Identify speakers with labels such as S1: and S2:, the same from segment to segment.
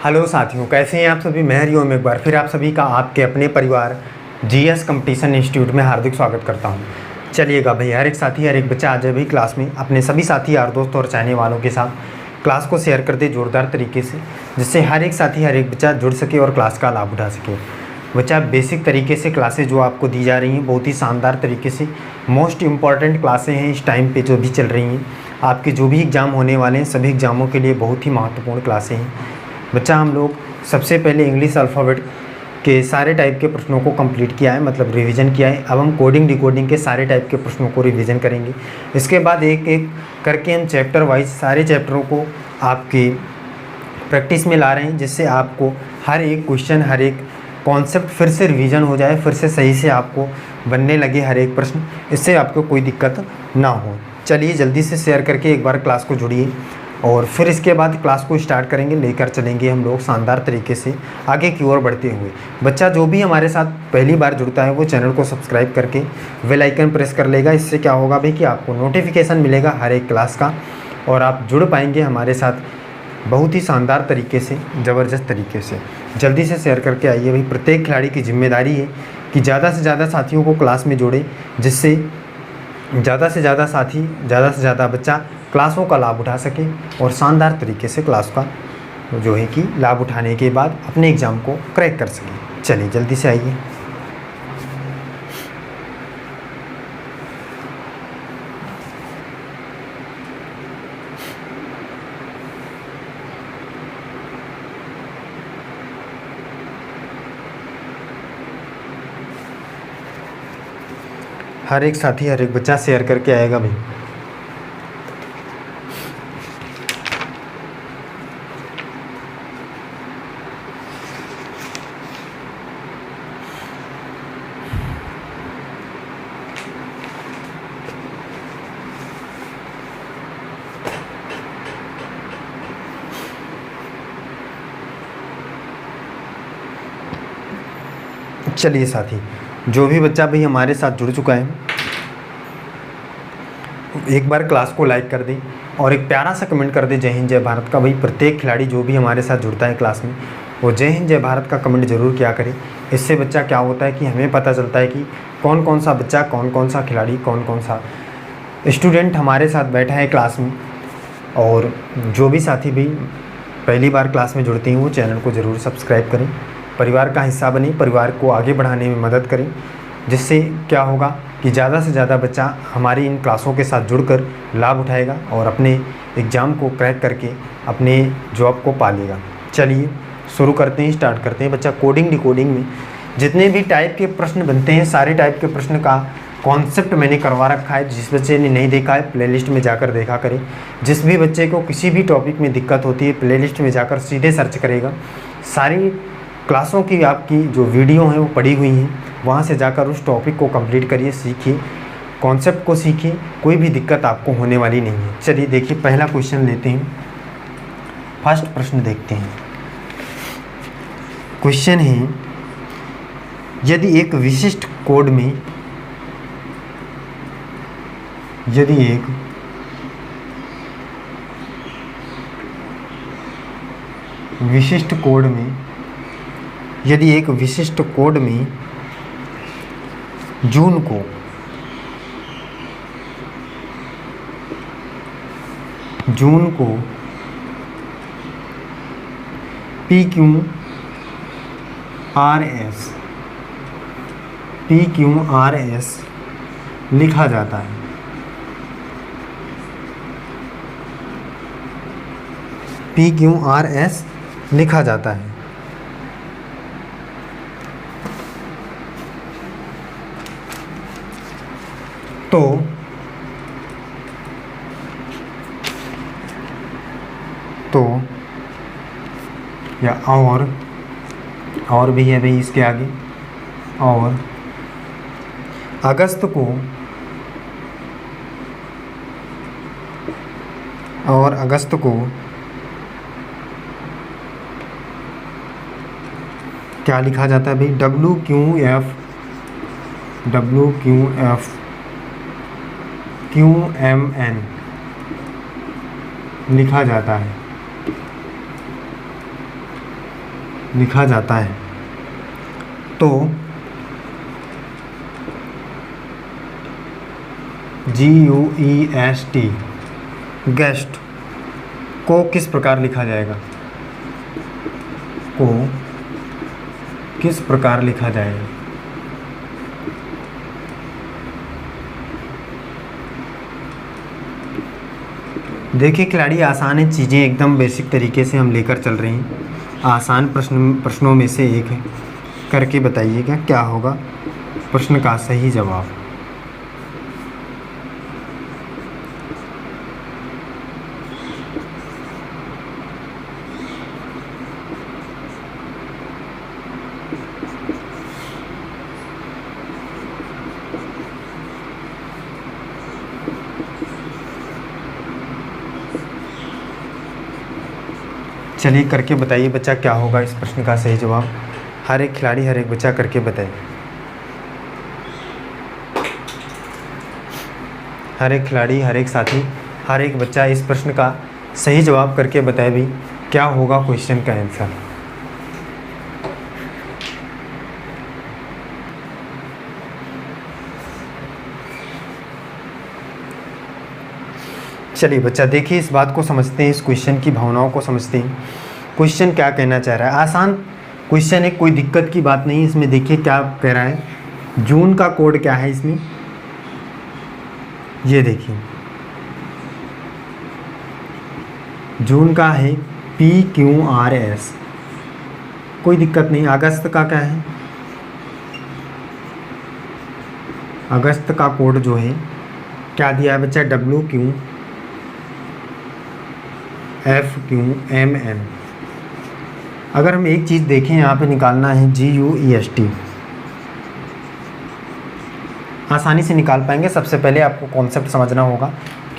S1: Hello साथियों, कैसे हैं आप सभी। मैं हरिओम एक बार फिर आप सभी का आपके अपने परिवार जीएस कंपटीशन इंस्टीट्यूट में हार्दिक स्वागत करता हूं। चलिएगा भाई, हर एक साथी हर एक बच्चा आ जाए भाई क्लास में, अपने सभी साथी यार दोस्त और चाहने वालों के साथ क्लास को शेयर कर दे जोरदार तरीके से, जिससे हर एक साथी हर एक बच्चा जुड़ सके और क्लास का लाभ उठा सके। बच्चा बेसिक तरीके से क्लासेस जो आपको दी जा रही हैं बहुत ही शानदार तरीके से, मोस्ट इम्पॉर्टेंट क्लासें हैं इस टाइम पे जो भी चल रही हैं। आपके जो भी एग्ज़ाम होने वाले हैं सभी एग्ज़ामों के लिए बहुत ही महत्वपूर्ण क्लासें हैं। बच्चा हम लोग सबसे पहले इंग्लिश अल्फ़ाबेट के सारे टाइप के प्रश्नों को कंप्लीट किया है, मतलब रिवीजन किया है। अब हम कोडिंग डिकोडिंग के सारे टाइप के प्रश्नों को रिवीजन करेंगे। इसके बाद एक एक करके हम चैप्टर वाइज सारे चैप्टरों को आपकी प्रैक्टिस में ला रहे हैं, जिससे आपको हर एक क्वेश्चन हर एक कॉन्सेप्ट फिर से रिवीजन हो जाए, फिर से सही से आपको बनने लगे हर एक प्रश्न, इससे आपको कोई दिक्कत ना हो। चलिए जल्दी से शेयर करके एक बार क्लास को जुड़िए और फिर इसके बाद क्लास को स्टार्ट करेंगे, लेकर चलेंगे हम लोग शानदार तरीके से आगे की ओर बढ़ते हुए। बच्चा जो भी हमारे साथ पहली बार जुड़ता है वो चैनल को सब्सक्राइब करके बेल आइकन प्रेस कर लेगा। इससे क्या होगा भाई कि आपको नोटिफिकेशन मिलेगा हर एक क्लास का और आप जुड़ पाएंगे हमारे साथ बहुत ही शानदार तरीके से, ज़बरदस्त तरीके से। जल्दी से शेयर करके आइए भाई। प्रत्येक खिलाड़ी की जिम्मेदारी है कि ज़्यादा से ज़्यादा साथियों को क्लास में जोड़े, जिससे ज़्यादा से ज़्यादा साथी ज़्यादा से ज़्यादा बच्चा क्लासों का लाभ उठा सके और शानदार तरीके से क्लास का जो है कि लाभ उठाने के बाद अपने एग्ज़ाम को क्रैक कर सके। चलिए जल्दी से आइए। हर एक साथी हर एक बच्चा शेयर करके आएगा भाई। चलिए साथी, जो भी बच्चा भाई हमारे साथ जुड़ चुका है एक बार क्लास को लाइक कर दे और एक प्यारा सा कमेंट कर दे जय हिंद जय भारत का। भाई प्रत्येक खिलाड़ी जो भी हमारे साथ जुड़ता है क्लास में वो जय हिंद जय भारत का कमेंट ज़रूर किया करे। इससे बच्चा क्या होता है कि हमें पता चलता है कि कौन कौन सा बच्चा कौन कौन सा खिलाड़ी कौन कौन सा स्टूडेंट हमारे साथ बैठा है क्लास में। और जो भी साथी भी पहली बार क्लास में जुड़ते हैं वो चैनल को ज़रूर सब्सक्राइब करें, परिवार का हिस्सा बने, परिवार को आगे बढ़ाने में मदद करें, जिससे क्या होगा कि ज़्यादा से ज़्यादा बच्चा हमारी इन क्लासों के साथ जुड़कर लाभ उठाएगा और अपने एग्ज़ाम को क्रैक करके अपने जॉब को पा लेगा। चलिए शुरू करते हैं, स्टार्ट करते हैं। बच्चा कोडिंग डिकोडिंग में जितने भी टाइप के प्रश्न बनते हैं सारे टाइप के प्रश्न का कॉन्सेप्ट मैंने करवा रखा है। जिस बच्चे ने नहीं देखा है प्लेलिस्ट में जाकर देखा करें। जिस भी बच्चे को किसी भी टॉपिक में दिक्कत होती है प्लेलिस्ट में जाकर सीधे सर्च करेगा, सारी क्लासों की आपकी जो वीडियो हैं वो पड़ी हुई हैं, वहाँ से जाकर उस टॉपिक को कंप्लीट करिए, सीखिए, कॉन्सेप्ट को सीखिए, कोई भी दिक्कत आपको होने वाली नहीं है। चलिए देखिए पहला क्वेश्चन लेते हैं, फर्स्ट प्रश्न देखते हैं। क्वेश्चन है, यदि एक विशिष्ट कोड में यदि एक विशिष्ट कोड में जून को PQRS लिखा जाता है, PQRS लिखा जाता है, तो या और भी है भाई इसके आगे, और अगस्त को क्या लिखा जाता है भाई, WQFQMN लिखा जाता है। लिखा जाता है तो GUEST गेस्ट को किस प्रकार लिखा जाएगा, को किस प्रकार लिखा जाएगा। देखिए खिलाड़ी, आसान है, चीज़ें एकदम बेसिक तरीके से हम लेकर चल रहे हैं। आसान प्रश्नों में से एक है, करके बताइएगा क्या होगा प्रश्न का सही जवाब। चलिए करके बताइए बच्चा क्या होगा इस प्रश्न का सही जवाब। हर एक खिलाड़ी, हर एक बच्चा करके बताए। हर एक खिलाड़ी, हर एक साथी, हर एक बच्चा इस प्रश्न का सही जवाब करके बताए भी क्या होगा क्वेश्चन का आंसर। चलिए बच्चा देखिए, इस बात को समझते हैं, इस क्वेश्चन की भावनाओं को समझते हैं। क्वेश्चन क्या कहना चाह रहा है, आसान क्वेश्चन है, कोई दिक्कत की बात नहीं है इसमें। देखिए क्या कह रहा है, जून का कोड क्या है इसमें, ये देखिए जून का है PQRS, कोई दिक्कत नहीं। अगस्त का क्या है, अगस्त का कोड जो है क्या दिया है बच्चा, WQFQMN। अगर हम एक चीज़ देखें यहाँ पे निकालना है GUEST, आसानी से निकाल पाएंगे। सबसे पहले आपको कॉन्सेप्ट समझना होगा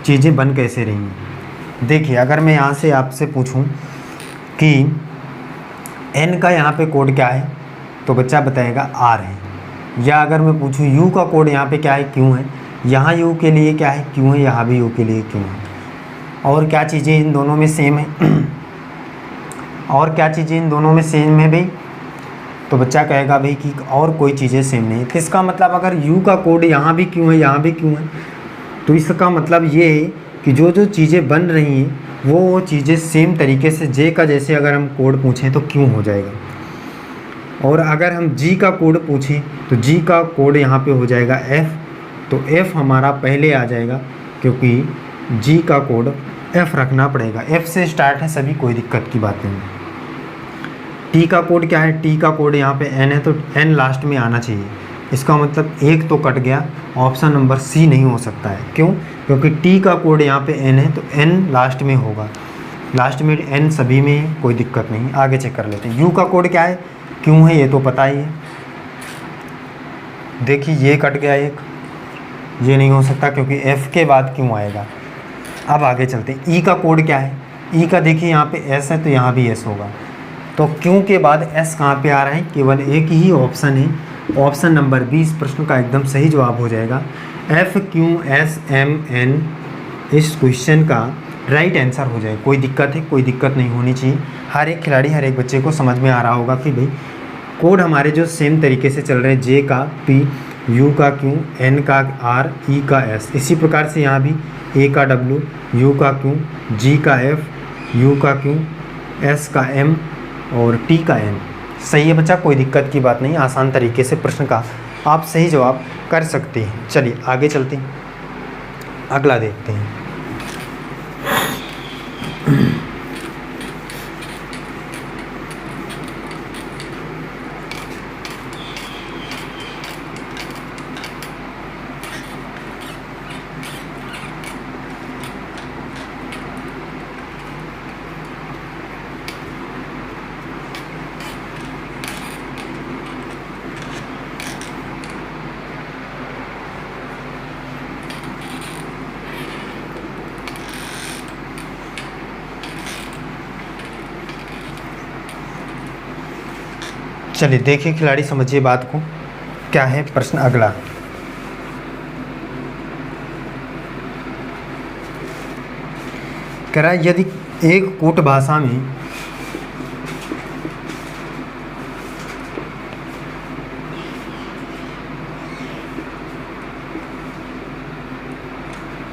S1: चीज़ें बन कैसे रही हैं। देखिए अगर मैं यहाँ से आपसे पूछूं कि N का यहाँ पे कोड क्या है तो बच्चा बताएगा R है, या अगर मैं पूछूं U का कोड यहाँ पे क्या है, Q है, यहाँ U के लिए क्या है, Q है, यहाँ भी U के लिए Q है। और क्या चीज़ें इन दोनों में सेम है और क्या चीज़ें इन दोनों में सेम है भाई, तो बच्चा कहेगा भाई कि और कोई चीज़ें सेम नहीं है। तो इसका मतलब अगर U का कोड यहाँ भी Q है, यहाँ भी Q है, तो इसका मतलब ये है कि जो जो चीज़ें बन रही हैं वो चीज़ें सेम तरीके से J का जैसे अगर हम कोड पूछें तो Q हो जाएगा, और अगर हम G का कोड पूछें तो G का कोड यहाँ पे हो जाएगा F, तो F हमारा पहले आ जाएगा क्योंकि G का कोड F रखना पड़ेगा। F से स्टार्ट है सभी, कोई दिक्कत की बात नहीं। T का कोड क्या है, T का कोड यहाँ पे N है तो N लास्ट में आना चाहिए। इसका मतलब एक तो कट गया, ऑप्शन नंबर C नहीं हो सकता है। क्यों, क्योंकि T का कोड यहाँ पे N है तो N लास्ट में होगा, लास्ट में N सभी में है, कोई दिक्कत नहीं। आगे चेक कर लेते हैं। U का कोड क्या है, Q है, ये तो पता ही है। देखिए ये कट गया एक, ये नहीं हो सकता क्योंकि F के बाद Q आएगा। अब आगे चलते हैं। E का कोड क्या है, E का देखिए यहाँ पे S है तो यहाँ भी S होगा, तो Q के बाद S कहाँ पे आ रहा है, केवल एक ही ऑप्शन है, ऑप्शन नंबर 20 प्रश्न का एकदम सही जवाब हो जाएगा। FQSMN इस क्वेश्चन का राइट आंसर हो जाएगा। कोई दिक्कत है, कोई दिक्कत नहीं होनी चाहिए। हर एक खिलाड़ी, हर एक बच्चे को समझ में आ रहा होगा कि भाई कोड हमारे जो सेम तरीके से चल रहे हैं, J का P, U का Q, N का R, E का S। इसी प्रकार से यहाँ भी A का W, U का Q, G का F, U का Q, S का M और T का N। सही है बच्चा, कोई दिक्कत की बात नहीं। आसान तरीके से प्रश्न का आप सही जवाब कर सकते हैं। चलिए आगे चलते हैं, अगला देखते हैं। चलिए देखिए खिलाड़ी, समझिए बात को, क्या है प्रश्न अगला। कह रहा है यदि एक कूट भाषा में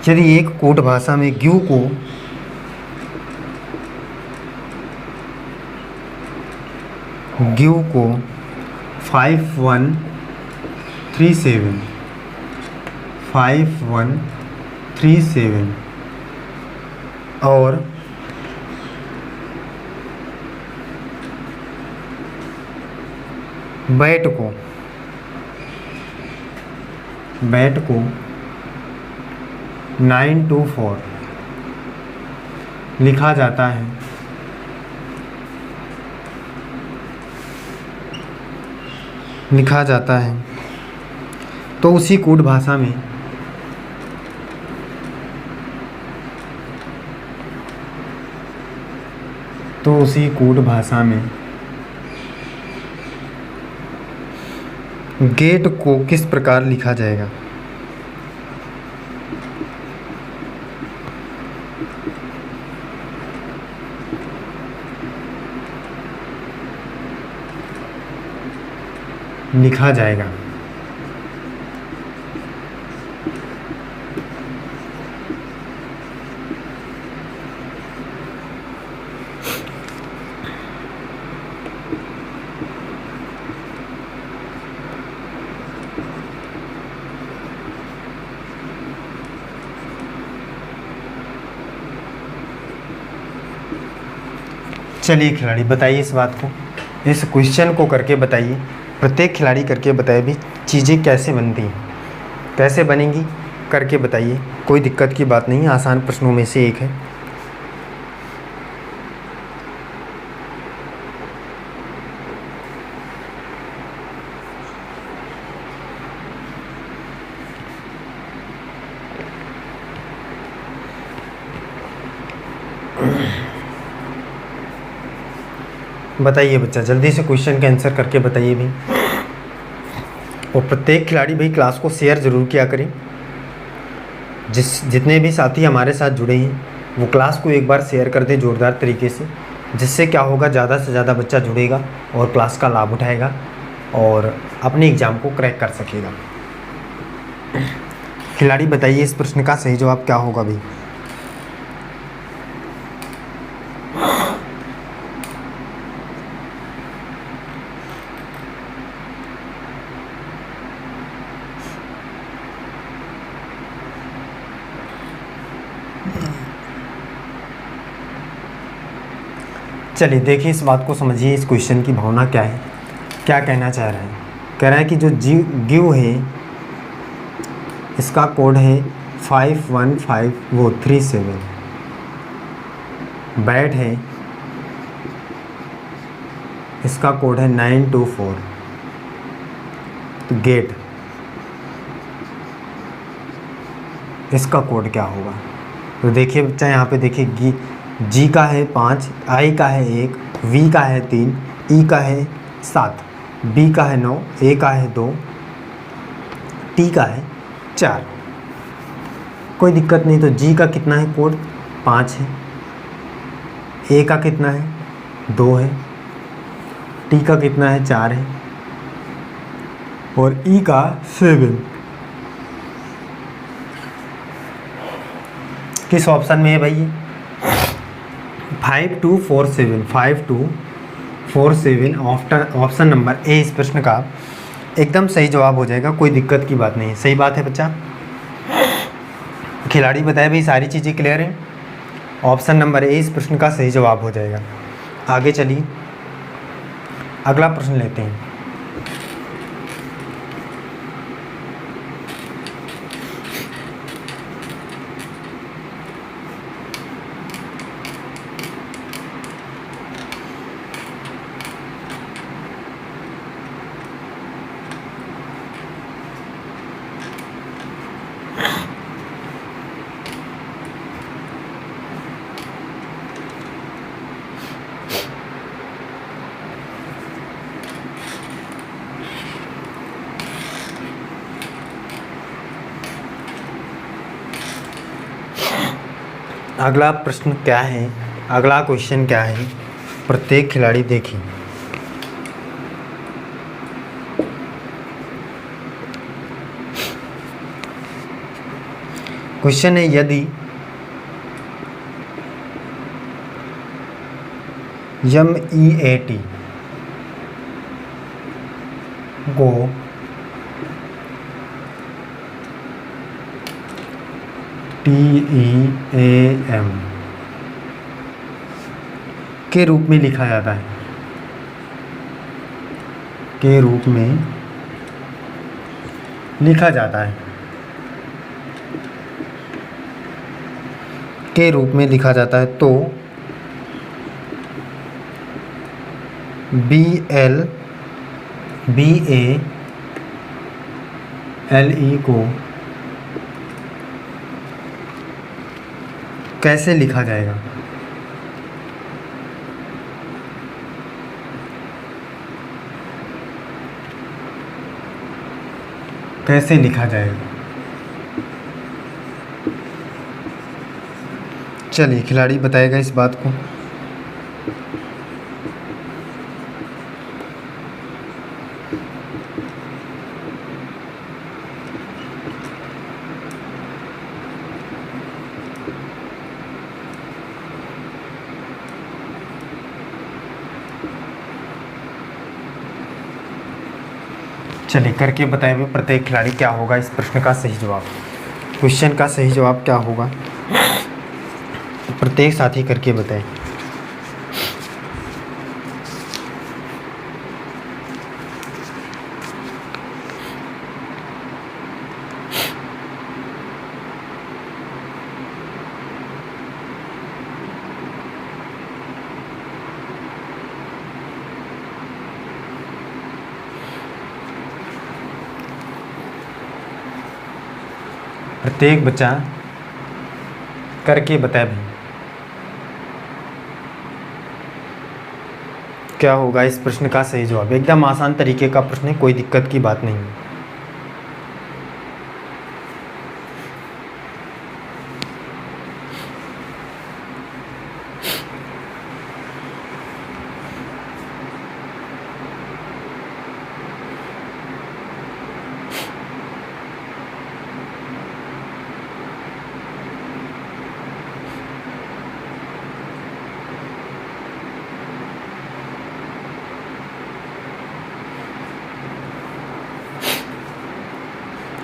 S1: यदि एक कोड भाषा में ग्यू को ग्यू को 5137 और बैट को 924 लिखा जाता है, तो उसी कोड भाषा में गेट को किस प्रकार लिखा जाएगा? चलिए खिलाड़ी बताइए इस बात को, इस क्वेश्चन को करके बताइए, प्रत्येक खिलाड़ी करके बताए भी चीज़ें कैसे बनती हैं, कैसे बनेंगी करके बताइए। कोई दिक्कत की बात नहीं है, आसान प्रश्नों में से एक है। बताइए बच्चा, जल्दी से क्वेश्चन का आंसर करके बताइए भी। और प्रत्येक खिलाड़ी भाई क्लास को शेयर ज़रूर किया करें। जितने भी साथी हमारे साथ जुड़े हैं वो क्लास को एक बार शेयर कर दें ज़ोरदार तरीके से, जिससे क्या होगा, ज़्यादा से ज़्यादा बच्चा जुड़ेगा और क्लास का लाभ उठाएगा और अपने एग्ज़ाम को क्रैक कर सकेगा। खिलाड़ी बताइए इस प्रश्न का सही जवाब क्या होगा भाई? चलिए देखिए, इस बात को समझिए, इस क्वेश्चन की भावना क्या है, क्या कहना चाह रहा है। कह रहा है कि जो ग्यू है इसका कोड है 515337, बैट है इसका कोड है 924, तो गेट इसका कोड क्या होगा? तो देखिए बच्चा, यहाँ पे देखिए जी का है 5, आई का है 1, वी का है 3, ई का है 7, बी का है 9, ए का है 2, टी का है 4। कोई दिक्कत नहीं। तो जी का कितना है कोड? 5 है। ए का कितना है? 2 है। टी का कितना है? 4 है। और ई का 7। किस ऑप्शन में है भाई ये? 5247 ऑप्शन नंबर ए इस प्रश्न का एकदम सही जवाब हो जाएगा। कोई दिक्कत की बात नहीं, सही बात है बच्चा। खिलाड़ी बताए भाई सारी चीज़ें क्लियर हैं। ऑप्शन नंबर ए इस प्रश्न का सही जवाब हो जाएगा। आगे चलिए अगला प्रश्न लेते हैं। अगला प्रश्न क्या है, अगला क्वेश्चन क्या है, प्रत्येक खिलाड़ी देखिए। क्वेश्चन है यदि MEAT को TEAM के रूप में लिखा जाता है, के रूप में लिखा जाता है, के रूप में लिखा जाता है, तो BALE को कैसे लिखा जाएगा? कैसे लिखा जाएगा? चलिए खिलाड़ी बताएगा इस बात को। चलिए करके बताए हुए प्रत्येक खिलाड़ी क्या होगा इस प्रश्न का सही जवाब, क्वेश्चन का सही जवाब क्या होगा, प्रत्येक साथी करके बताए। प्रत्येक बच्चा करके बताए भाई क्या होगा इस प्रश्न का सही जवाब। एकदम आसान तरीके का प्रश्न है, कोई दिक्कत की बात नहीं है।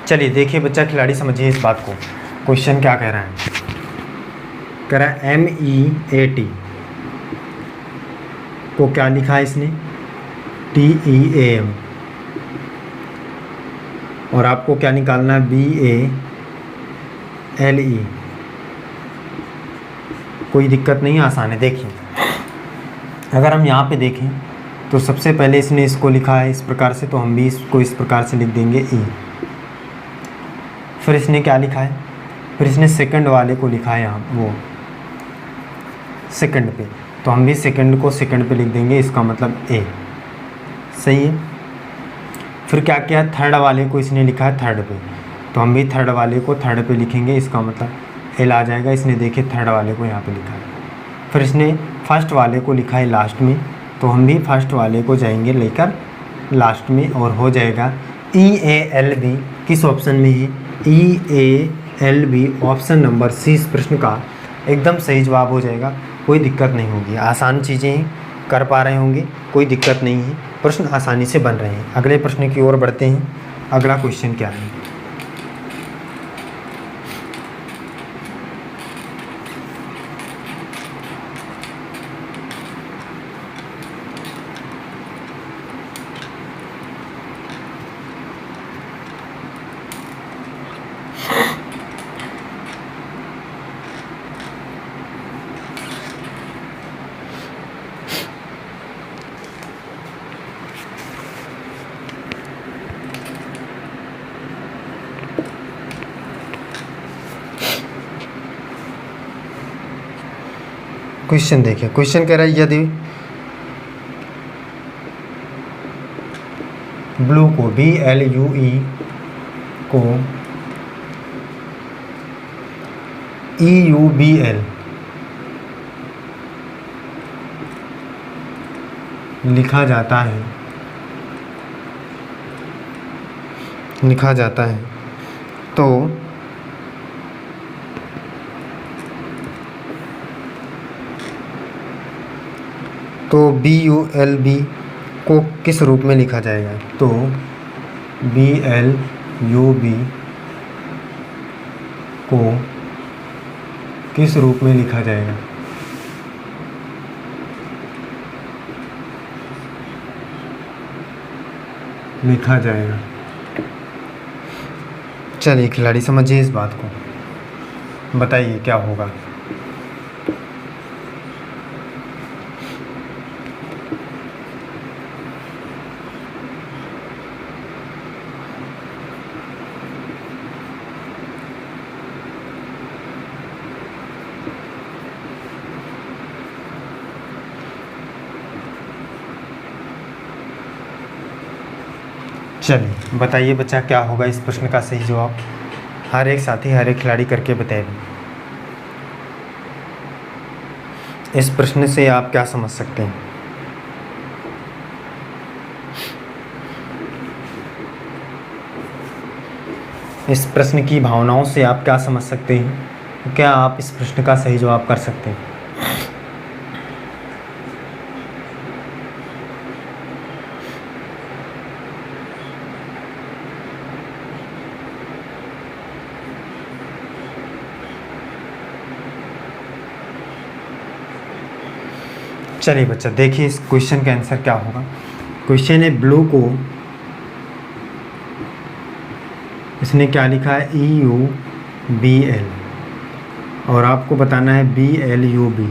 S1: चलिए देखिए बच्चा खिलाड़ी समझिए इस बात को, क्वेश्चन क्या कह रहा है। कह रहा है MEAT को क्या लिखा है इसने, TEAM, और आपको क्या निकालना है, BALE। कोई दिक्कत नहीं, आसान है। देखिए अगर हम यहाँ पे देखें तो सबसे पहले इसने इसको लिखा है इस प्रकार से, तो हम भी इसको इस प्रकार से लिख देंगे E। फिर इसने क्या लिखा है, फिर इसने सेकंड वाले को लिखा है यहाँ वो सेकंड पे, तो हम भी सेकंड को सेकंड पे लिख देंगे, इसका मतलब A। सही है। फिर क्या किया, थर्ड वाले को इसने लिखा है थर्ड पे, तो हम भी थर्ड वाले को थर्ड पे लिखेंगे, इसका मतलब L आ जाएगा। इसने देखिए थर्ड वाले को यहाँ पे लिखा है। फिर इसने फर्स्ट वाले को लिखा है लास्ट में, तो हम भी फर्स्ट वाले को जाएंगे लेकर लास्ट में, और हो जाएगा EALB। किस ऑप्शन में है, EALB ऑप्शन नंबर C इस प्रश्न का एकदम सही जवाब हो जाएगा। कोई दिक्कत नहीं होगी, आसान चीज़ें कर पा रहे होंगे, कोई दिक्कत नहीं है, प्रश्न आसानी से बन रहे हैं। अगले प्रश्न की ओर बढ़ते हैं। अगला क्वेश्चन क्या है, क्वेश्चन देखिए। क्वेश्चन कह रहा है यदि ब्लू को BLUE को EUBL लिखा जाता है, तो तो BULB को किस रूप में लिखा जाएगा? तो BLUB को किस रूप में लिखा जाएगा? लिखा जाएगा। चलिए खिलाड़ी समझिए इस बात को, बताइए क्या होगा। चलिए बताइए बच्चा क्या होगा इस प्रश्न का सही जवाब। हर एक साथी हर एक खिलाड़ी करके बताएगा। इस प्रश्न से आप क्या समझ सकते हैं? इस प्रश्न की भावनाओं से आप क्या समझ सकते हैं? क्या आप इस प्रश्न का सही जवाब कर सकते हैं? चलिए बच्चा देखिए इस क्वेश्चन का आंसर क्या होगा। क्वेश्चन है ब्लू को इसने क्या लिखा है EUBL और आपको बताना है BLUB।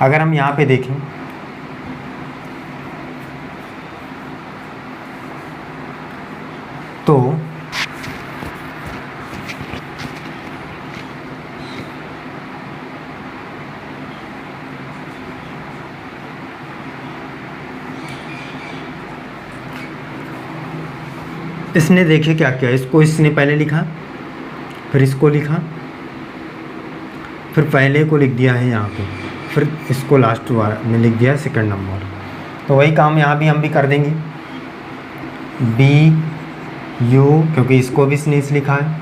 S1: अगर हम यहाँ पे देखें तो इसने देखिए क्या किया, इसको इसने पहले लिखा, फिर इसको लिखा, फिर पहले को लिख दिया है यहाँ पे, फिर इसको लास्ट में लिख दिया सेकंड नंबर। तो वही काम यहाँ भी हम भी कर देंगे। BU क्योंकि इसको भी इसने इस लिखा है,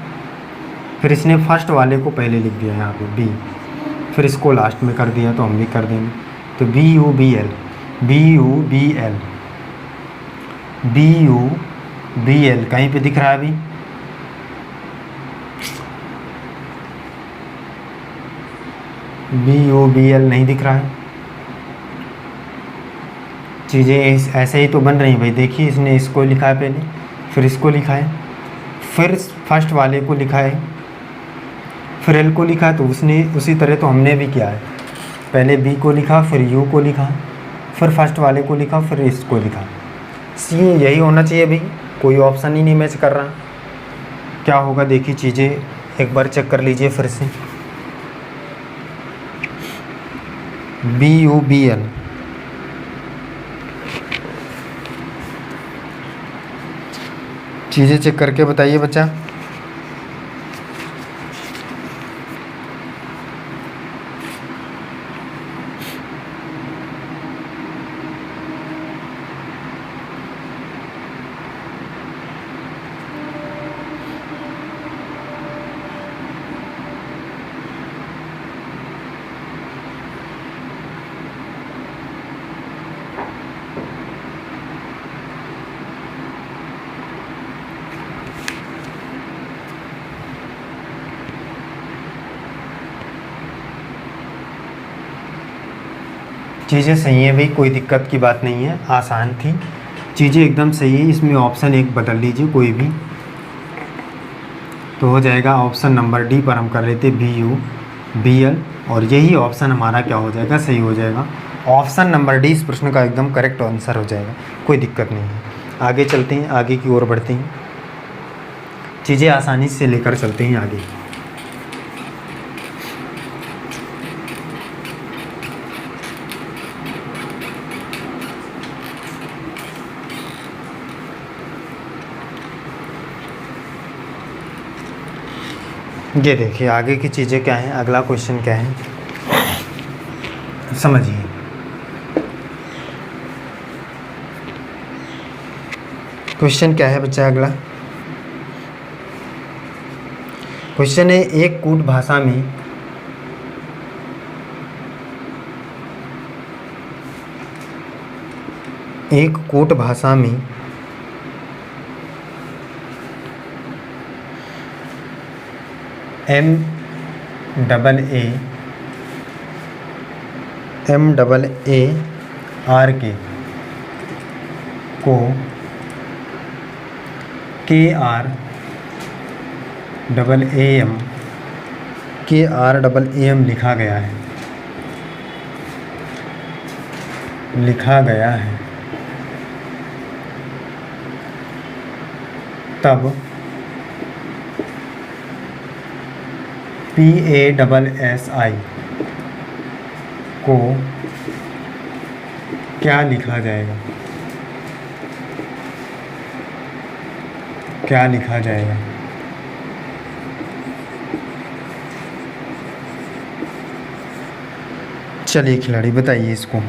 S1: फिर इसने फर्स्ट वाले को पहले लिख दिया यहाँ पे B, फिर इसको लास्ट में कर दिया तो हम भी कर देंगे। तो BUBL कहीं पे दिख रहा है अभी? BUBL नहीं दिख रहा है। चीज़ें ऐसे ही तो बन रही हैं भाई। देखिए इसने इसको लिखा है पहले, फिर इसको लिखा है, फिर फर्स्ट वाले को लिखा है, फिर L को लिखा है। तो उसने उसी तरह तो हमने भी किया है, पहले B को लिखा, फिर U को लिखा, फिर फर्स्ट वाले को लिखा, फिर इसको लिखा। सी यही होना चाहिए भाई, कोई ऑप्शन ही नहीं मैच कर रहा। क्या होगा देखिए, चीज़ें एक बार चेक कर लीजिए फिर से। BUBL चीज़ें चेक करके बताइए बच्चा। चीज़ें सही हैं भाई, कोई दिक्कत की बात नहीं है, आसान थी, चीज़ें एकदम सही है। इसमें ऑप्शन एक बदल लीजिए कोई भी तो हो जाएगा। ऑप्शन नंबर डी पर हम कर लेते BUBL और यही ऑप्शन हमारा क्या हो जाएगा, सही हो जाएगा। ऑप्शन नंबर डी इस प्रश्न का एकदम करेक्ट आंसर हो जाएगा, कोई दिक्कत नहीं है। आगे चलते हैं, आगे की ओर बढ़ते हैं, चीज़ें आसानी से लेकर चलते हैं आगे। ये देखिए आगे की चीज़ें क्या हैं, अगला क्वेश्चन क्या है समझिए। क्वेश्चन क्या है बच्चा अगला? क्वेश्चन है, एक कूट भाषा में MAAR को KRAM लिखा गया है तब PASSI को क्या लिखा जाएगा? चलिए खिलाड़ी बताइए इसको।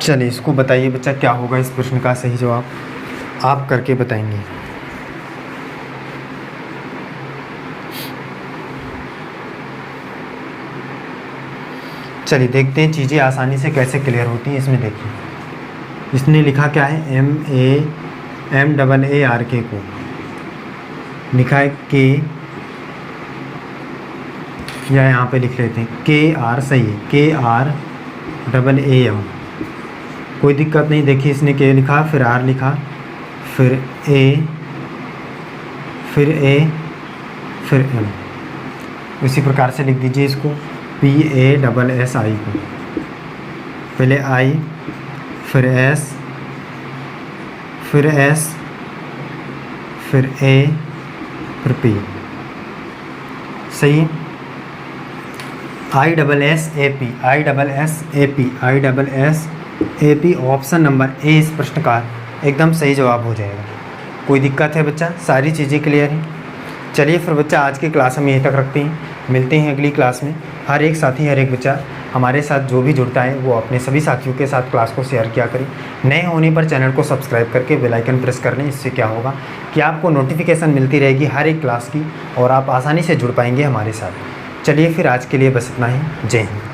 S1: चलिए इसको बताइए बच्चा, क्या होगा इस प्रश्न का सही जवाब, आप करके बताएंगे। चलिए देखते हैं चीज़ें आसानी से कैसे क्लियर होती हैं। इसमें देखिए, इसने लिखा क्या है, MAAR को लिखा है के, या यहाँ पे लिख लेते हैं KR, सही है, KRAM, कोई दिक्कत नहीं। देखिए इसने के लिखा, फिर R लिखा, फिर A, फिर M। उसी प्रकार से लिख दीजिए इसको PASSI को, पहले I, फिर S, फिर A, फिर P, सही। ISSAP ऑप्शन नंबर ए इस प्रश्न का एकदम सही जवाब हो जाएगा। कोई दिक्कत है बच्चा? सारी चीज़ें क्लियर हैं। चलिए फिर बच्चा आज की क्लास हम यहीं तक रखते हैं, मिलते हैं अगली क्लास में। हर एक साथी, हर एक बच्चा हमारे साथ जो भी जुड़ता है वो अपने सभी साथियों के साथ क्लास को शेयर किया करें। नए होने पर चैनल को सब्सक्राइब करके बेल आइकन प्रेस कर लें। इससे क्या होगा कि आपको नोटिफिकेशन मिलती रहेगी हर एक क्लास की और आप आसानी से जुड़ पाएंगे हमारे साथ। चलिए फिर आज के लिए बस इतना ही। जय हिंद।